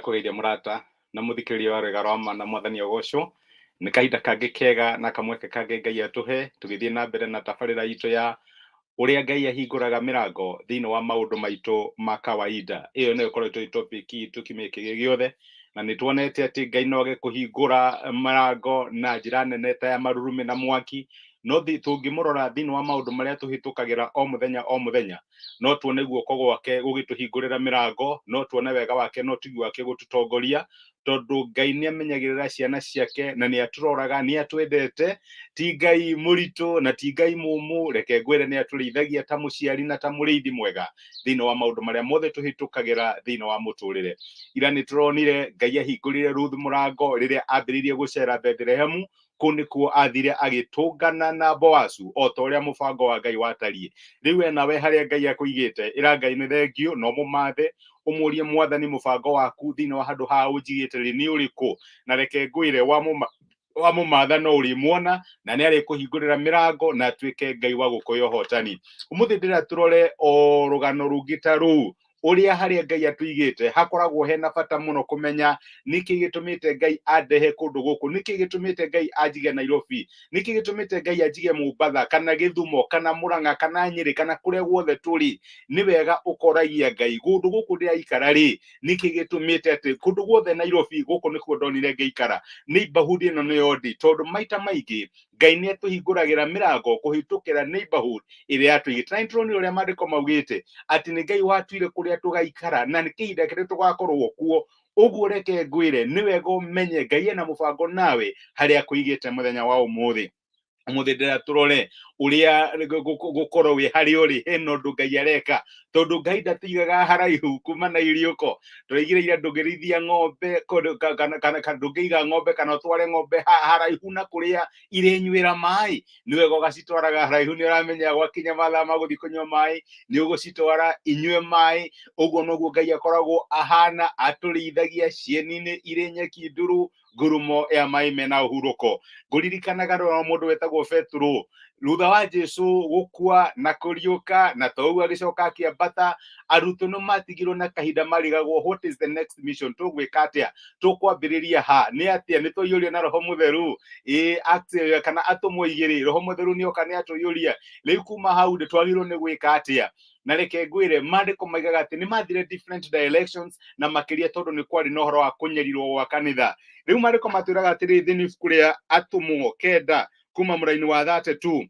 ndakugeithia murata na muthikiriria wa rwega rwa ma na mwathani ogocwo ni kahinda kangi kega na kamweke kangi Ngai atuhe tugithie na mbere na tabarira itu ya uria Ngai ahingũraga mĩrango thiini wa maũndũ maitu ma kawaida. Iyo nĩyo ĩkoretwo topic itu kimiki giothe na nituonete ati Ngai no age kuhingũra mĩrango na njĩra nene ta ya marurumi na mwaki. No tungimurora thiini wa maũndũ maria tuhitukagira o muthenya no tuone guoko gwake gugituhingũrĩra mĩrango, no tuone wega wake no tigi wake gututongoria tondu Ngai ni amenyagirira ciana ciake na ni aturoraga, ni atwendete, ti Ngai muritu na ti Ngai mumu. Reke ngwire ni aturithagia ta muciari na ta muriithi mwega thiini wa maũndũ maria mothe tuhitukagira thiini wa muturire. Ira ni turonire Ngai ahingũrire Ruth mũrango rĩrĩa ambĩrĩirie gucera Bethlehemu, kũu nĩkuo athire agĩtũngana na Boazu o ta ũrĩa mũbango wa Ngai watariĩ. Rĩu enawe harĩa Ngai akũigĩte ĩra Ngai nĩ thengio no mũmathe umurie mwathani mũbango waku thiini wa handũ ha ũnjigĩte rĩ nĩ ũrĩkũ, na reke ngwĩre wa mũmatha no ũrĩmuona na nĩ arĩkũhingũrĩra mĩrango na atuĩke Ngai wa gũkũhe ũhotani. Ũmũthĩ ndĩrenda turore o rũgano rũngĩ ta rũu uria harĩa Ngai atuigĩte hakoragwo hena bata mũno kũmenya nĩkĩ gĩtũmĩte Ngai andehe kũndũ gũkũ, nĩkĩ gĩtũmĩte Ngai anjige Nairobi, nĩkĩ gĩtũmĩte Ngai anjige Mombatha kana Gĩthumo kana Murang'a kana Nyĩrĩ kana kũrĩa guothe tũrĩ. Nĩ wega ũkoragia Ngai kũndũ gũkũ ndĩraikara rĩ nĩkĩ gĩtũmĩte atĩ kũndũ guothe Nairobi gũkũ nĩkuo ndonire ngĩikara. Neighborhood ĩno nĩyo ndĩ tondũ maita maingĩ Ngai nĩ atũhingũragĩra mĩrango kũhĩtũkĩra neighborhood ĩrĩa atũigĩte. Na nĩtũronire ũrĩa maandĩko maugĩte atĩ nĩ Ngai watuire kũrĩa tũgaikara na nĩ kĩhinda kĩrĩa tũgakorwo kuo. Ũguo reke ngwĩre nĩ wega ũmenye Ngai ena mũbango nawe harĩa akũigĩte mũthenya wa ũmũthĩ. Ũmũthĩ ndĩrenda tũrore ũrĩa gũkorwo wĩ harĩa ũrĩ hena ũndũ Ngai areka, tondu Ngai ndatigaga haraihu kuma na iriũko. Tũraigĩrĩire ndũngĩrĩithia ng'ombe kana ndũngĩiga ng'ombe kana ũtware ng'ombe haraihu na kũrĩa irĩnyuĩra maĩ. Nĩ wega ũgacitwaraga haraihu, nĩ ũramenya gwakinya mathaa ma gũthiĩ kũnyua maĩ nĩ ũgũcitwara inyue maĩ. Ũguo noguo Ngai akoragwo ahana, atũrĩithagia cieni-inĩ irĩ nyeki nduru, ngurumo ya maĩ mena ũhurũko. Ngũririkanaga mũndũ wetagwo Petro thutha wa Jesu gũkua na kũriũka na toguo agĩcoka akĩambata, arutwo nĩ matigirwo na kahinda marigagwo what is the next mission, tũgwĩka atĩa, tũkwambĩrĩria ha, nĩ atĩa, nĩ tũiyũrio na Roho Mũtheru kana atũmwo igĩrĩ, Roho Mũtheru nĩoka nĩ atũiyũria, rĩu kuma hau nĩ twagĩrĩirwo nĩ gwĩka atĩa. Na reke ngwĩre maandĩko maigaga atĩ nĩ mathire different directions na makĩria tondũ nĩ kwarĩ na ũhoro wa kũnyarirwo gwa kanitha. Rĩu maandĩko matwĩraga atĩrĩ thĩinĩ ibuku rĩa Atũmwo kenda kuma mũraini wa 32,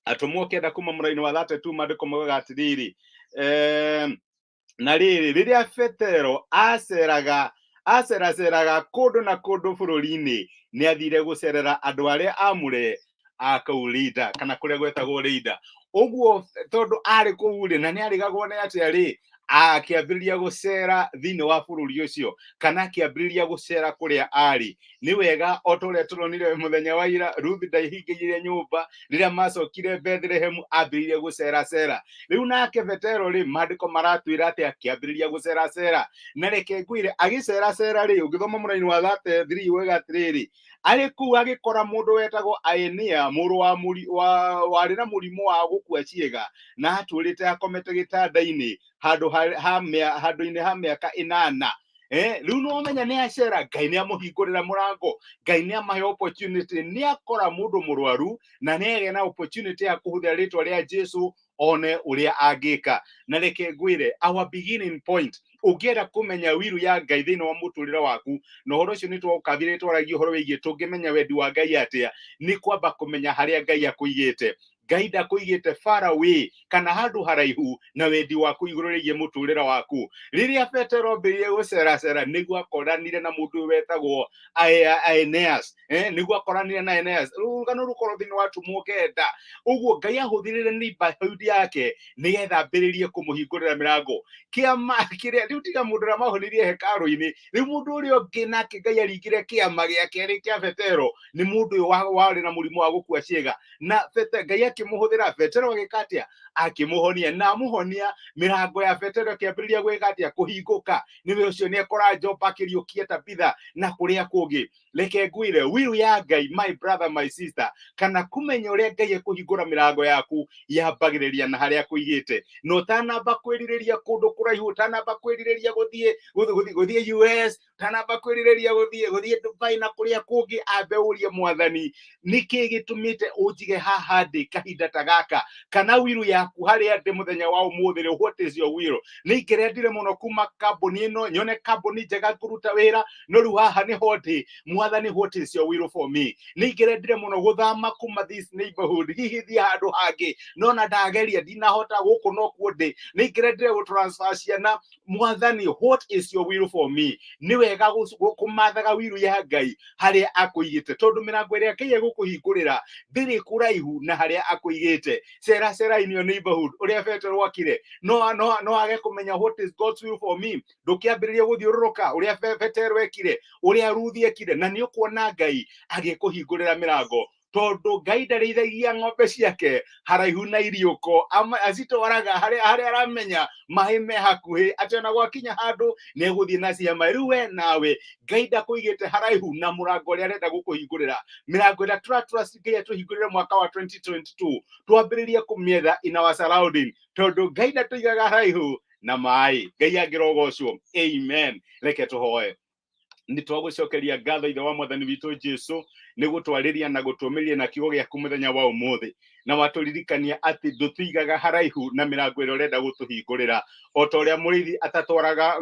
Atũmwo kenda kuma mũraini wa 32 maandĩko maugaga atĩrĩrĩ, na rĩrĩ rĩrĩa Petero aceraceraga kũndũ na kũndũ bũrũri-inĩ nĩ athire gũcerera andũ arĩa amũre a kũu Lida kana kũrĩa gwetagwo Lida. Ũguo tondũ arĩ kũu rĩ na nĩ arigagwo nĩ atĩa rĩ, akĩambĩrĩria gũcera thĩinĩ wa bũrũri ũcio kana akĩambĩrĩria gũcera kũrĩa arĩ. Nĩ wega o ta ũrĩa tũronire mũthenya wa ira, Ruth ndaihingĩire nyũmba, rĩrĩa macokire Bethlehemu ambĩrĩirie gũceracera. Rĩu nake Petero rĩ maandĩko maratwĩra atĩ akĩambĩrĩria gũceracera. Na reke ngwĩre agĩceracera rĩ, ũngĩthoma mũraini wa 33 woiga atĩrĩrĩ, arĩ kũu agĩkora mũndũ wetagwo Aenia, mũrũ warĩ na mũrimũ wa gũkua ciĩga na atũrĩte akomete gĩtanda-inĩ handũ-inĩ ha mĩaka 8. Rĩu no ũmenya nĩ acera, Ngai nĩ amũhingũrĩra mũrango, Ngai nĩ amahe opportunity, nĩ akora mũndũ mũrwaru na nĩ agĩa na opportunity ya kũhũthĩra rĩtwa rĩa Jesu one ũrĩa angĩka. Na reke ngwĩre our beginning point, ũngĩenda kũmenya wiru ya Ngai thĩinĩ wa mũtũrĩre waku, na ũhoro ũcio nĩ twakabire twaragia ũhoro wĩgiĩ tũngĩmenya wendi wa Ngai atĩa, nĩ kwamba kũmenya harĩa Ngai akũigĩte. Ngai ndakũigĩte far away kana handũ haraihu na wendi waku igũrũ rĩgiĩ mũtũrĩre waku. Rĩrĩa Petero ambĩrĩirie gũceracera nĩguo akoranire na mũndũ wetagwo Aeneas, nĩguo akoranire na Aeneas. Rũgano rũkorwo thĩinĩ wa Atũmwo kenda. Ũguo Ngai ahũthĩrĩre neighborhood yake nĩgetha ambĩrĩrie kũmũhingũrĩra mĩrango. Kĩama kĩrĩa rĩu tiga mũndũ ũrĩa mahonirie hekarũ-inĩ, rĩu mũndũ ũrĩa ũngĩ nake Ngai aringire kĩama gĩake arĩ kĩa Petero nĩ mũndũ ũyũ warĩ na mũrimũ wa gũkua ciĩga. Na Ngai akĩmũhũthĩra, Petero agĩkatia akĩmũhonia, na amũhonia mĩrango ya Petero kĩambĩrĩria gwĩkatia kũhingũka. Nĩwe ũcio nĩekora Jopa akĩriũkia Tabitha na kũrĩa kũngĩ. Reke ngwĩre will ya Ngai, my brother my sister, kana kumenya ũrĩa Ngai ekũhingũra mĩrango yaku yambagĩrĩria na harĩa akũigĩte. No ũtanamba kwĩrirĩria kũndũ kũraihu, ũtanamba kwĩrirĩria gũthiĩ US, ũtanamba kwĩrirĩria gũthiĩ Dubai na kũrĩa kũngĩ, ambe ũrie Mwathani nĩkĩ gĩtũmĩte ũnjige haha ndĩ kahinda ta gaka, kana will yaku harĩa ndĩ mũthenya wa ũmũthĩ rĩ, what is your will? Nĩ ingĩrendire mũno kuma kambuni ĩno nyone kambuni njega kũruta wĩra, no rĩu haha nĩho ndĩ. Mwathani, what is your will for me? Nĩ ingĩrendire mũno gũthama kuma this neighborhood, hihi thiĩ handũ hangĩ, no na ndageria ndinahota, gũkũ nokuo ndĩ. Nĩ ingĩrendire gũtransfer ciana. Mwathani, what is your will for me? Nĩ wega kũmathaga will ya Ngai harĩa akũigĩte, tondũ mĩrango ĩrĩa Ngai egũkũhingũrĩra ndĩrĩ kũraihu na harĩa akũigĩte. Cera in your neighborhood ũrĩa Petero akire, no age kũmenya what is God's will for me. Ndũkĩambĩrĩrie gũthiũrũrũka ũrĩa Petero ekire, ũrĩa Ruthi ekire, na nĩ ũkuona Ngai agĩkũhingũrĩra mĩrango, tondũ Ngai ndarĩithagia ng'ombe ciake haraihu na iriũko, acitwaraga harĩa aramenya maĩ me hakuhĩ, atĩ ona gwakinya handũ nĩ egũthiĩ na ciama. Rĩu we nawe Ngai ndakũigĩte haraihu na mũrango ũrĩa arenda gũkũhingũrĩra. Mĩrango ĩrĩa Ngai atũhingũrĩre mwaka wa 2022 twambĩrĩrie kũmĩetha in our surrounding, tondũ Ngai ndatũigaga haraihu na maĩ. Ngai angĩrogocwo. Amen. Reke tũhoe. Nĩtwagũcokeria ngatho ithe wa Mwathani witũ Jesu nĩ gũtwarĩria na gũtũmĩria na kiugo gĩaku mũthenya wa ũmũthĩ, na watũririkania atĩ ndũtũigaga haraihu na mĩrango ĩrĩa ũrenda gũtũhingũrĩra, o ta ũrĩa mũrĩithi atatwaraga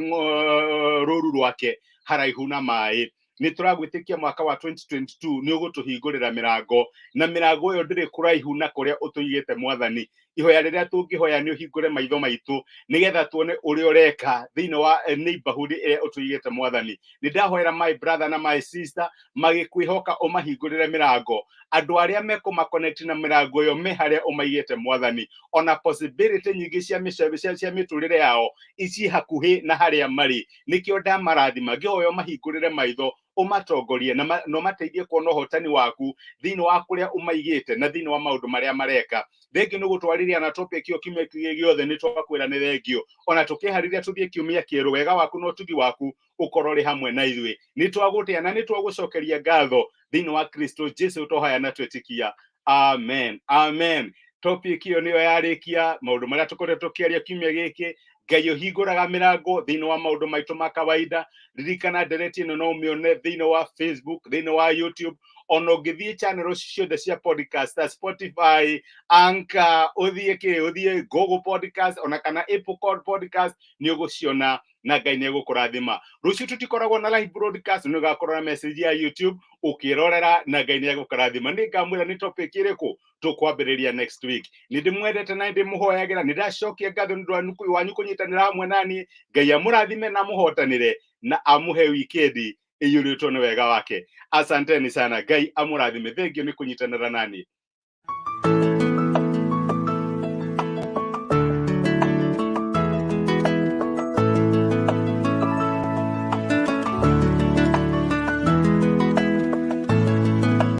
rũũru rwake haraihu na maĩ. Nĩtũragwĩtĩkia mwaka wa 2022 nĩ ũgũtũhingũrĩra mĩrango, na mĩrango ĩyo ndĩrĩ kũraihu na kũrĩa ũtũigĩte Mwathani. Ihoya rĩrĩa tũngĩhoya nĩ ũhingũre maitho maitũ, nĩgetha tuone ũrĩa ũreka thĩinĩ wa neighborhood ĩrĩa ũtũigĩte Mwathani. Nĩndahoera my brother na my sister magĩkwĩhoka ũmahingũrĩre mĩrango, andũ arĩa mekũmaconnect na mĩrango ĩyo me harĩa ũmaigĩte Mwathani, ona possibility nyingĩ cia mĩtũrĩre yao ici hakuhĩ na harĩa marĩ. Nĩkĩo ndamarathima ngĩhoya ũmahingũrĩre maitho, ũmatongorie na ũmateithie kuona ũhotani waku thĩinĩ wa kũrĩa ũmaigĩte na thĩinĩ wa maũndũ marĩa mareka. Thengio nĩ gũtwarĩria na topic ĩyo kiumia gĩothe, nĩ twakwĩra nĩ thengio, ona tũkĩharĩria tũthiĩ kiumia kĩerũ. Wega waku na ũtugi waku ũkorwo ũrĩ hamwe na ithuĩ. Nĩ twagũtĩa na nĩ twagũcokeria ngatho thĩinĩ wa Kristo Jesu tũhoya na twĩtĩkia. Amen. Amen. Topic ĩyo nĩyo yarĩkia maũndũ marĩa tũkoretwo tũkĩaria kiumia gĩkĩ. Ngai ũhingũraga mĩrango thĩinĩ wa maũndũ maitũ ma kawaida. Ririkana ndereti ĩno no ũmĩone thĩinĩ wa Facebook, thĩinĩ wa YouTube, ona ũngĩthiĩ channel ciothe cia podcast ta Spotify, Anchor, ũthiĩ Google Podcast, ona kana Apple Podcast, nĩ ũgũciona na Ngai nĩ egũkũrathima. Rũciũ tũtikoragwo na live broadcast, nĩ ũgakorwo na message ya YouTube ũkĩrorera, na Ngai nĩ egũkũrathima. Nĩ ngamwĩra nĩ topic ĩrĩkũ tũkwambĩrĩria next week. Nĩ ndĩmwendete na ndĩmũhoyagĩra, nĩ ndacokia ngatho nĩ ũndũ wanyu kũnyitanĩra hamwe naniĩ. Ngai amũrathime na mũhotanĩre na amũhe wikendi ĩiyũrĩtwo nĩ wega wake. Asanteni sana. Ngai amũrathime. Thengio nĩ kũnyitanĩra naniĩ.